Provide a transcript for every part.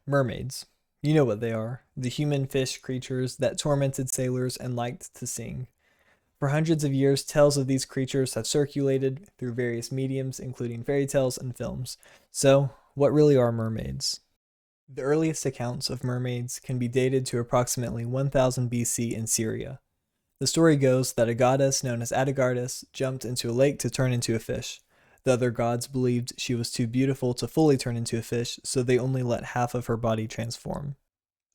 Mermaids. You know what they are, the human fish creatures that tormented sailors and liked to sing. For hundreds of years, tales of these creatures have circulated through various mediums, including fairy tales and films. So, what really are mermaids? The earliest accounts of mermaids can be dated to approximately 1000 BC in Syria. The story goes that a goddess known as Atagartis jumped into a lake to turn into a fish. The other gods believed she was too beautiful to fully turn into a fish, so they only let half of her body transform.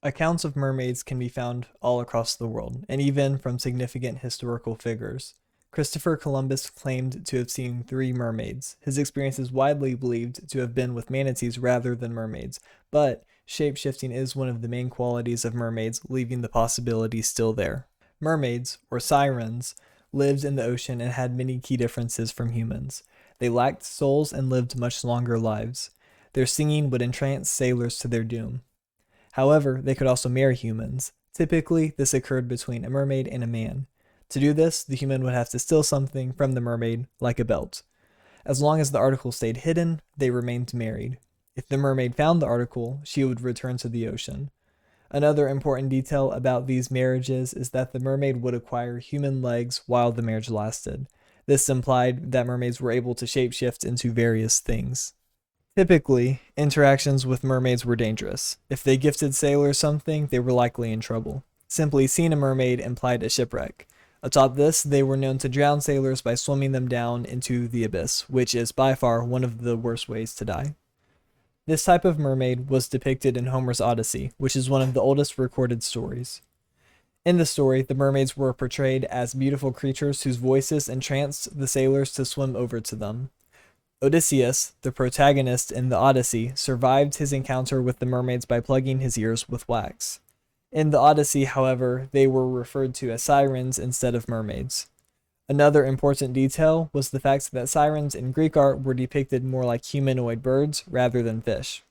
Accounts of mermaids can be found all across the world, and even from significant historical figures. Christopher Columbus claimed to have seen 3 mermaids. His experience is widely believed to have been with manatees rather than mermaids, but shape-shifting is one of the main qualities of mermaids, leaving the possibility still there. Mermaids, or sirens, lived in the ocean and had many key differences from humans. They lacked souls and lived much longer lives. Their singing would entrance sailors to their doom. However, they could also marry humans. Typically, this occurred between a mermaid and a man. To do this, the human would have to steal something from the mermaid, like a belt. As long as the article stayed hidden, they remained married. If the mermaid found the article, she would return to the ocean. Another important detail about these marriages is that the mermaid would acquire human legs while the marriage lasted. This implied that mermaids were able to shapeshift into various things. Typically, interactions with mermaids were dangerous. If they gifted sailors something, they were likely in trouble. Simply seeing a mermaid implied a shipwreck. Atop this, they were known to drown sailors by swimming them down into the abyss, which is by far one of the worst ways to die. This type of mermaid was depicted in Homer's Odyssey, which is one of the oldest recorded stories. In the story, the mermaids were portrayed as beautiful creatures whose voices entranced the sailors to swim over to them. Odysseus, the protagonist in the Odyssey, survived his encounter with the mermaids by plugging his ears with wax. In the Odyssey, however, they were referred to as sirens instead of mermaids. Another important detail was the fact that sirens in Greek art were depicted more like humanoid birds rather than fish.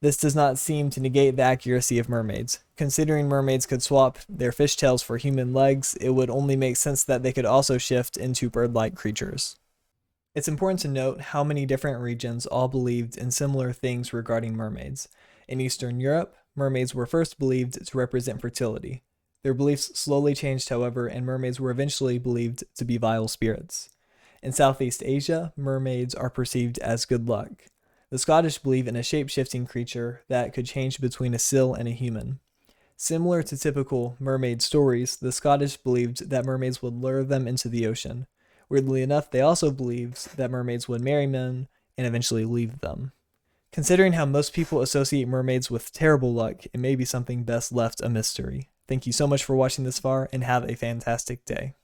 This does not seem to negate the accuracy of mermaids. Considering mermaids could swap their fishtails for human legs, it would only make sense that they could also shift into bird-like creatures. It's important to note how many different regions all believed in similar things regarding mermaids. In Eastern Europe, mermaids were first believed to represent fertility. Their beliefs slowly changed, however, and mermaids were eventually believed to be vile spirits. In Southeast Asia, mermaids are perceived as good luck. The Scottish believe in a shape-shifting creature that could change between a seal and a human. Similar to typical mermaid stories, the Scottish believed that mermaids would lure them into the ocean. Weirdly enough, they also believed that mermaids would marry men and eventually leave them. Considering how most people associate mermaids with terrible luck, it may be something best left a mystery. Thank you so much for watching this far, and have a fantastic day.